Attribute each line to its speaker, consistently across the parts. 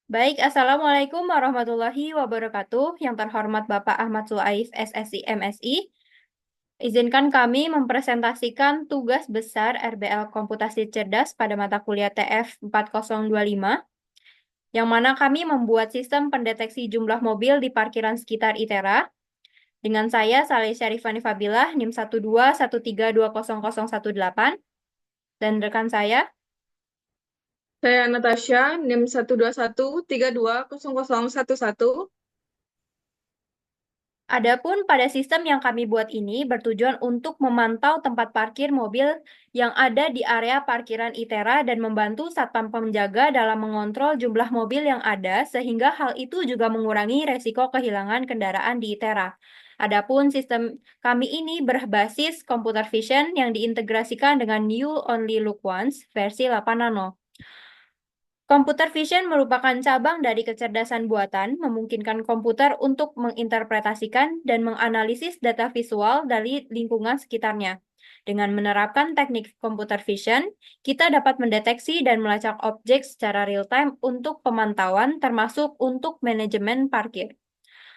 Speaker 1: Baik, Assalamualaikum warahmatullahi wabarakatuh. Yang terhormat Bapak Ahmad Suaif, SSI MSI. Izinkan kami mempresentasikan tugas besar RBL Komputasi Cerdas pada mata kuliah TF 4025, yang mana kami membuat sistem pendeteksi jumlah mobil di parkiran sekitar ITERA. Dengan saya, Saleh Syarifani Fabilah, NIM 121320018, dan rekan saya.
Speaker 2: Saya Natasha, NIM 121320011.
Speaker 1: Adapun pada sistem yang kami buat ini bertujuan untuk memantau tempat parkir mobil yang ada di area parkiran ITERA dan membantu satpam penjaga dalam mengontrol jumlah mobil yang ada sehingga hal itu juga mengurangi resiko kehilangan kendaraan di ITERA. Adapun sistem kami ini berbasis computer vision yang diintegrasikan dengan New Only Look Once versi 8 Nano. Computer vision merupakan cabang dari kecerdasan buatan, memungkinkan komputer untuk menginterpretasikan dan menganalisis data visual dari lingkungan sekitarnya. Dengan menerapkan teknik computer vision, kita dapat mendeteksi dan melacak objek secara real-time untuk pemantauan, termasuk untuk manajemen parkir.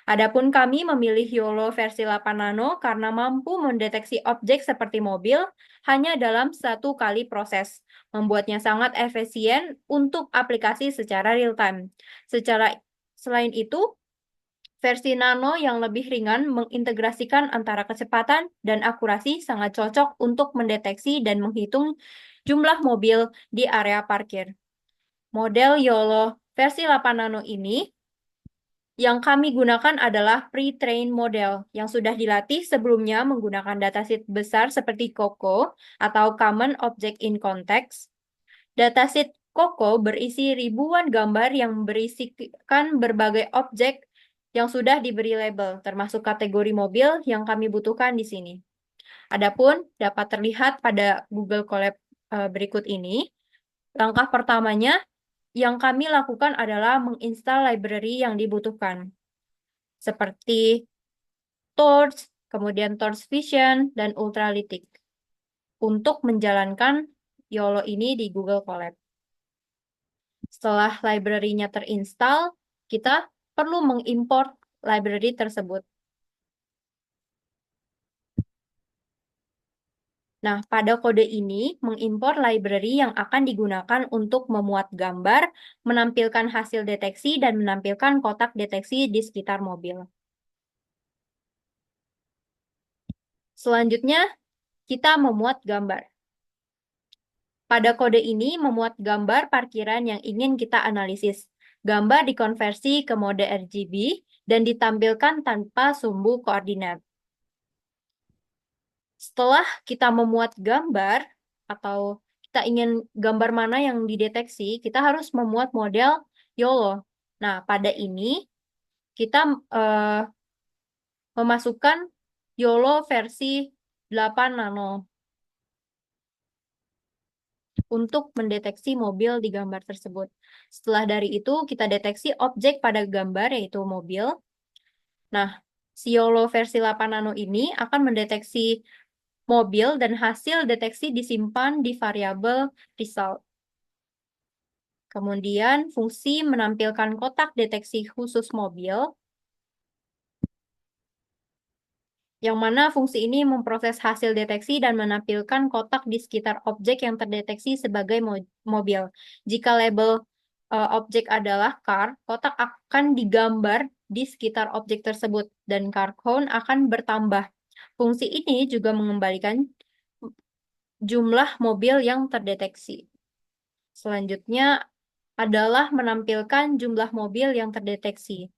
Speaker 1: Adapun kami memilih YOLO versi 8 Nano karena mampu mendeteksi objek seperti mobil hanya dalam satu kali proses, membuatnya sangat efisien untuk aplikasi secara real-time. Selain itu, versi Nano yang lebih ringan mengintegrasikan antara kecepatan dan akurasi sangat cocok untuk mendeteksi dan menghitung jumlah mobil di area parkir. Model YOLO versi 8 Nano ini yang kami gunakan adalah pre-train model yang sudah dilatih sebelumnya menggunakan dataset besar seperti COCO atau Common Object in Context. Dataset COCO berisi ribuan gambar yang berisikan berbagai objek yang sudah diberi label, termasuk kategori mobil yang kami butuhkan di sini. Adapun dapat terlihat pada Google Colab berikut ini. Langkah pertamanya yang kami lakukan adalah menginstal library yang dibutuhkan, seperti Torch, kemudian Torch Vision, dan Ultralytic untuk menjalankan YOLO ini di Google Colab. Setelah library-nya terinstall, kita perlu mengimport library tersebut. Nah, pada kode ini mengimpor library yang akan digunakan untuk memuat gambar, menampilkan hasil deteksi, dan menampilkan kotak deteksi di sekitar mobil. Selanjutnya, kita memuat gambar. Pada kode ini memuat gambar parkiran yang ingin kita analisis. Gambar dikonversi ke mode RGB dan ditampilkan tanpa sumbu koordinat. Setelah kita memuat gambar atau kita ingin gambar mana yang dideteksi, kita harus memuat model YOLO. Nah, pada ini kita memasukkan YOLO versi 8 nano untuk mendeteksi mobil di gambar tersebut. Setelah dari itu, kita deteksi objek pada gambar, yaitu mobil. Nah, si YOLO versi 8 nano ini akan mendeteksi mobil dan hasil deteksi disimpan di variabel result. Kemudian, fungsi menampilkan kotak deteksi khusus mobil, yang mana fungsi ini memproses hasil deteksi dan menampilkan kotak di sekitar objek yang terdeteksi sebagai mobil. Jika label objek adalah car, kotak akan digambar di sekitar objek tersebut dan car count akan bertambah. Fungsi ini juga mengembalikan jumlah mobil yang terdeteksi. Selanjutnya adalah menampilkan jumlah mobil yang terdeteksi.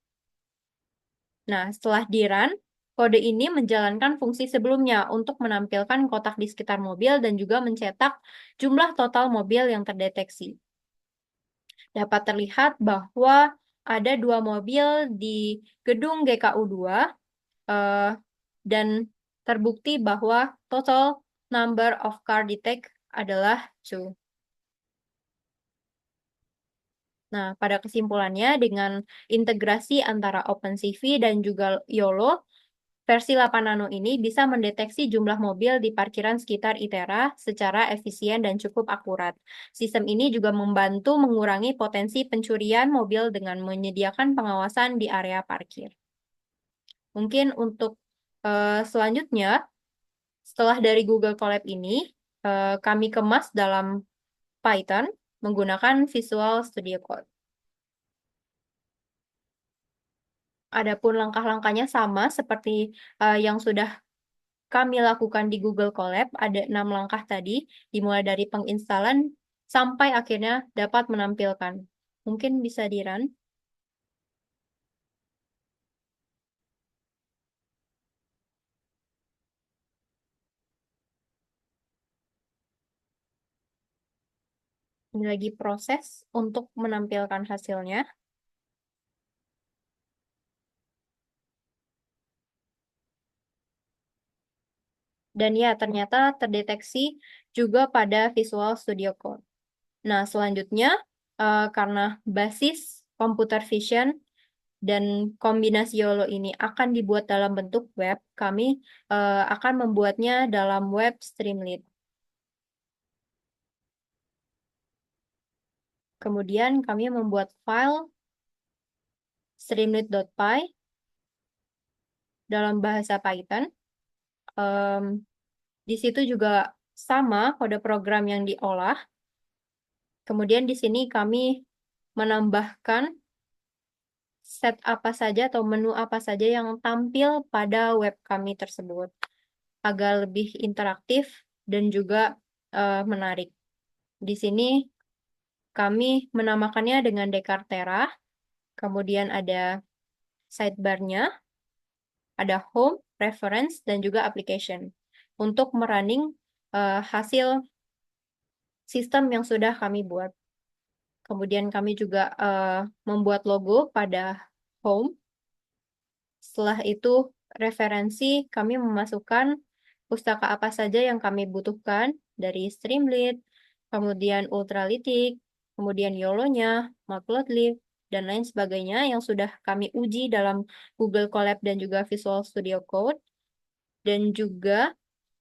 Speaker 1: Nah, setelah di-run, kode ini menjalankan fungsi sebelumnya untuk menampilkan kotak di sekitar mobil dan juga mencetak jumlah total mobil yang terdeteksi. Dapat terlihat bahwa ada 2 mobil di gedung GKU 2 dan terbukti bahwa total number of car detect adalah 2. Nah, pada kesimpulannya dengan integrasi antara OpenCV dan juga YOLO, Versi 8 Nano ini bisa mendeteksi jumlah mobil di parkiran sekitar ITERA secara efisien dan cukup akurat. Sistem ini juga membantu mengurangi potensi pencurian mobil dengan menyediakan pengawasan di area parkir. Mungkin untuk selanjutnya, setelah dari Google Colab ini, kami kemas dalam Python menggunakan Visual Studio Code. Adapun langkah-langkahnya sama seperti yang sudah kami lakukan di Google Colab, ada 6 langkah tadi, dimulai dari penginstalan sampai akhirnya dapat menampilkan. Mungkin bisa di-run. Ini lagi proses untuk menampilkan hasilnya. Dan ya, ternyata terdeteksi juga pada Visual Studio Code. Nah, selanjutnya, karena basis computer vision dan kombinasi YOLO ini akan dibuat dalam bentuk web, kami akan membuatnya dalam web Streamlit. Kemudian kami membuat file streamlit.py dalam bahasa Python. Di situ juga sama kode program yang diolah. Kemudian di sini kami menambahkan set apa saja atau menu apa saja yang tampil pada web kami tersebut agar lebih interaktif dan juga menarik. Di sini kami menamakannya dengan Dekartera. Kemudian ada sidebar-nya, ada home, reference, dan juga application untuk merunning hasil sistem yang sudah kami buat. Kemudian kami juga membuat logo pada home. Setelah itu referensi kami memasukkan pustaka apa saja yang kami butuhkan dari Streamlit, kemudian Ultralytic, kemudian YOLO-nya, Matplotlib, dan lain sebagainya yang sudah kami uji dalam Google Colab dan juga Visual Studio Code. Dan juga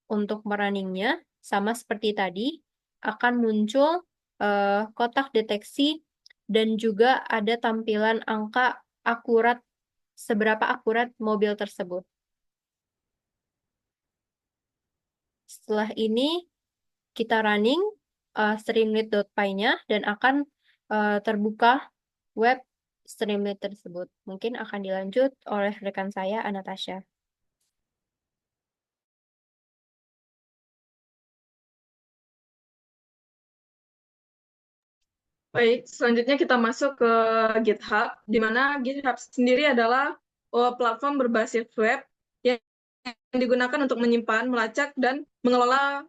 Speaker 1: untuk merunningnya, sama seperti tadi, akan muncul kotak deteksi dan juga ada tampilan angka akurat, seberapa akurat mobil tersebut. Setelah ini, kita running streamlit.py-nya dan akan terbuka web Streamlit tersebut. Mungkin akan dilanjut oleh rekan saya, Anastasia.
Speaker 2: Baik, selanjutnya kita masuk ke GitHub, di mana GitHub sendiri adalah platform berbasis web yang digunakan untuk menyimpan, melacak, dan mengelola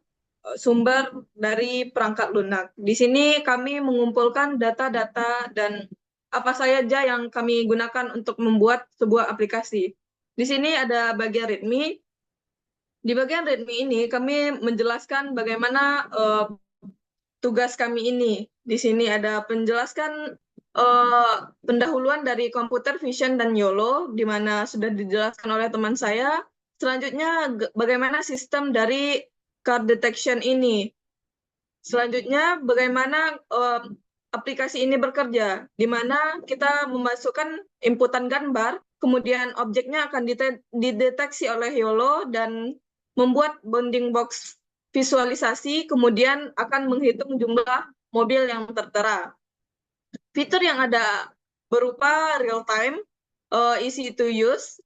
Speaker 2: sumber dari perangkat lunak. Di sini kami mengumpulkan data-data dan apa saja yang kami gunakan untuk membuat sebuah aplikasi. Di sini ada bagian README. Di bagian README ini kami menjelaskan bagaimana tugas kami ini. Di sini ada penjelaskan pendahuluan dari computer vision dan YOLO, di mana sudah dijelaskan oleh teman saya. Selanjutnya, bagaimana sistem dari car detection ini. Selanjutnya, bagaimana aplikasi ini bekerja, di mana kita memasukkan inputan gambar, kemudian objeknya akan dideteksi oleh YOLO dan membuat bounding box visualisasi, kemudian akan menghitung jumlah mobil yang tertera. Fitur yang ada berupa real time, easy to use,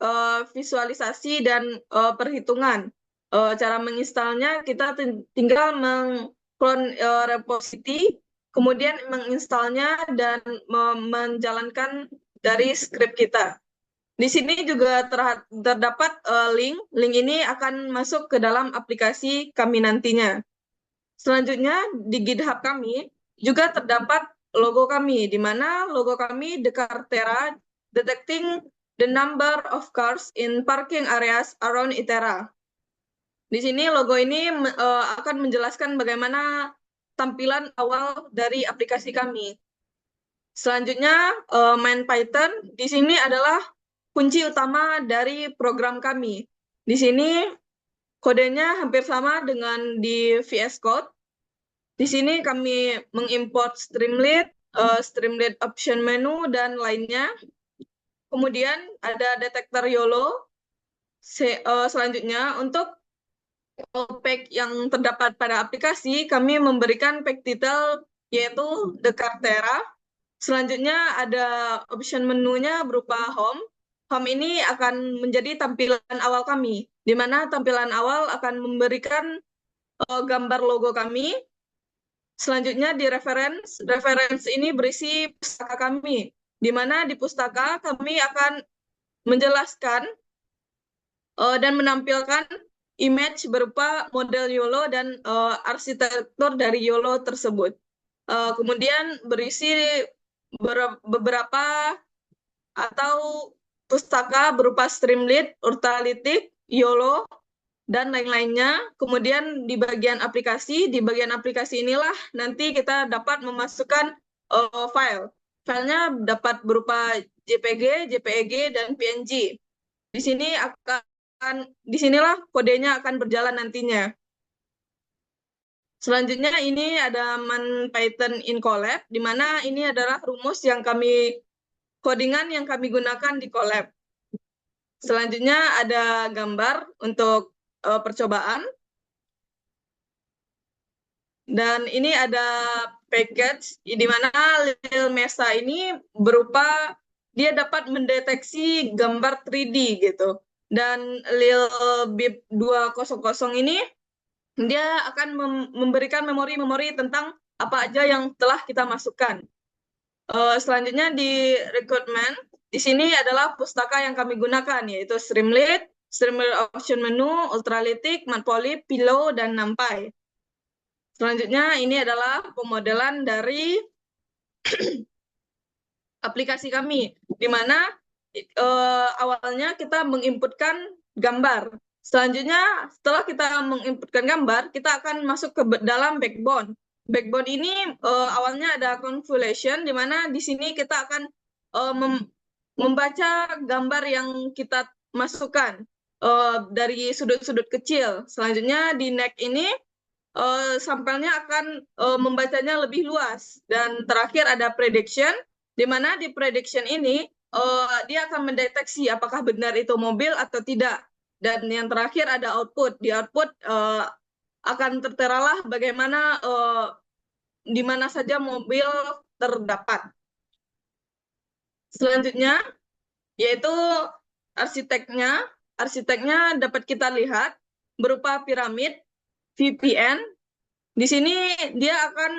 Speaker 2: visualisasi, dan perhitungan. Cara menginstalnya, kita tinggal mengclone repository, kemudian menginstalnya dan menjalankan dari script kita. Di sini juga terdapat link. Link ini akan masuk ke dalam aplikasi kami nantinya. Selanjutnya, di GitHub kami juga terdapat logo kami, di mana logo kami Dekartera, detecting the number of cars in parking areas around ITERA. Di sini logo ini akan menjelaskan bagaimana tampilan awal dari aplikasi kami. Selanjutnya, main Python. Di sini adalah kunci utama dari program kami. Di sini kodenya hampir sama dengan di VS Code. Di sini kami mengimport Streamlit, Streamlit option menu, dan lainnya. Kemudian ada detektor YOLO. Selanjutnya, untuk pack yang terdapat pada aplikasi, kami memberikan pack title yaitu The Cartera. Selanjutnya ada option menunya berupa Home. Home ini akan menjadi tampilan awal kami, di mana tampilan awal akan memberikan gambar logo kami. Selanjutnya di reference. Reference ini berisi pustaka kami, di mana di pustaka kami akan menjelaskan dan menampilkan image berupa model YOLO dan arsitektur dari YOLO tersebut. Kemudian berisi beberapa atau pustaka berupa Streamlit, Urtalytic, YOLO, dan lain-lainnya. Kemudian di bagian aplikasi inilah nanti kita dapat memasukkan file. Filenya dapat berupa JPG, JPEG, dan PNG. Disinilah kodenya akan berjalan nantinya. Selanjutnya ini ada ManPython in Colab, di mana ini adalah rumus yang codingan yang kami gunakan di Colab. Selanjutnya ada gambar untuk percobaan. Dan ini ada package, di mana Lil Mesa ini dia dapat mendeteksi gambar 3D gitu. Dan Lil Bib 200 ini dia akan memberikan memori-memori tentang apa aja yang telah kita masukkan. Selanjutnya di recruitment, di sini adalah pustaka yang kami gunakan, yaitu Streamlit, Streamlit option menu, Ultralytic, Matplotlib, Pillow, dan NumPy. Selanjutnya ini adalah pemodelan dari aplikasi kami, di mana awalnya kita menginputkan gambar. Selanjutnya, setelah kita menginputkan gambar, kita akan masuk ke dalam backbone. Backbone ini awalnya ada convolution, di mana di sini kita akan membaca gambar yang kita masukkan dari sudut-sudut kecil. Selanjutnya di next ini sampelnya akan membacanya lebih luas. Dan terakhir ada prediction, di mana di prediction ini dia akan mendeteksi apakah benar itu mobil atau tidak. Dan yang terakhir ada output. Di output akan terteralah bagaimana di mana saja mobil terdapat. Selanjutnya yaitu arsiteknya. Arsiteknya dapat kita lihat berupa piramid, VPN. Di sini dia akan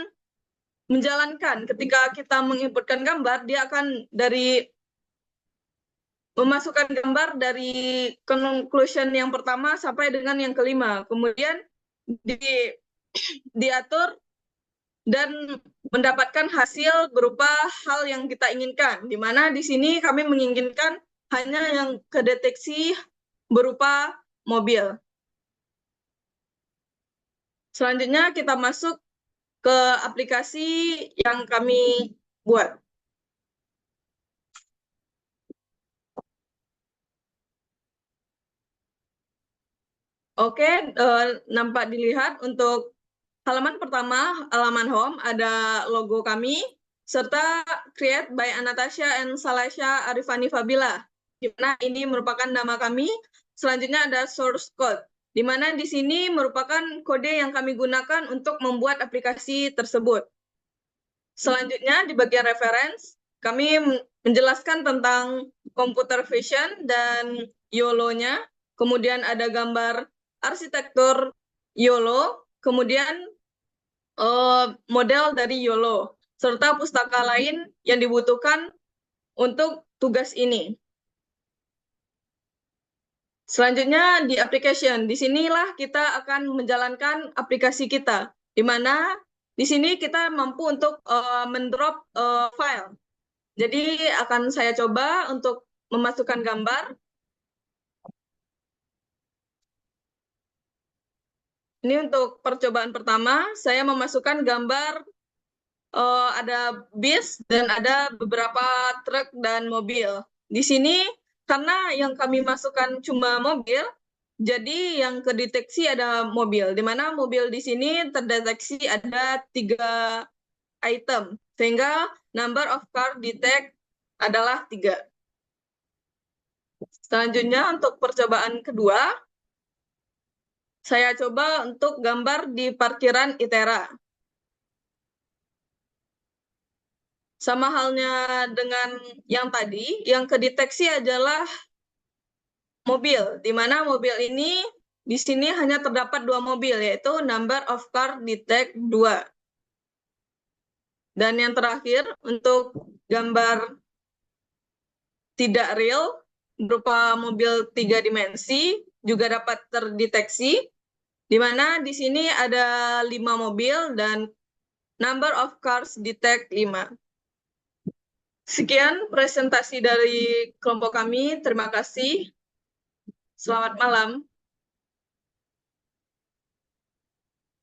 Speaker 2: menjalankan ketika kita menginputkan gambar, dia akan memasukkan gambar dari conclusion yang pertama sampai dengan yang kelima. Kemudian diatur dan mendapatkan hasil berupa hal yang kita inginkan. Di mana di sini kami menginginkan hanya yang kedeteksi berupa mobil. Selanjutnya kita masuk ke aplikasi yang kami buat. Oke, nampak dilihat untuk halaman pertama, halaman home, ada logo kami, serta create by Anastasia and Salasha Arifani Fabila, di mana ini merupakan nama kami. Selanjutnya ada source code, di mana di sini merupakan kode yang kami gunakan untuk membuat aplikasi tersebut. Selanjutnya di bagian reference, kami menjelaskan tentang computer vision dan YOLO-nya, kemudian ada gambar arsitektur YOLO, kemudian model dari YOLO, serta pustaka lain yang dibutuhkan untuk tugas ini. Selanjutnya di application, di sinilah kita akan menjalankan aplikasi kita, di mana di sini kita mampu untuk mendrop file. Jadi akan saya coba untuk memasukkan gambar. Ini untuk percobaan pertama, saya memasukkan gambar ada bis dan ada beberapa truk dan mobil. Di sini karena yang kami masukkan cuma mobil, Jadi yang kedeteksi ada mobil, di mana mobil di sini terdeteksi ada 3 item, sehingga number of car detect adalah 3. Selanjutnya untuk percobaan kedua, saya coba untuk gambar di parkiran ITERA. Sama halnya dengan yang tadi, yang kedeteksi adalah mobil, di mana mobil ini di sini hanya terdapat 2 mobil, yaitu number of car detect 2. Dan yang terakhir, untuk gambar tidak real, berupa mobil 3 dimensi, juga dapat terdeteksi, di mana di sini ada 5 mobil dan number of cars detect 5. Sekian presentasi dari kelompok kami. Terima kasih. Selamat malam.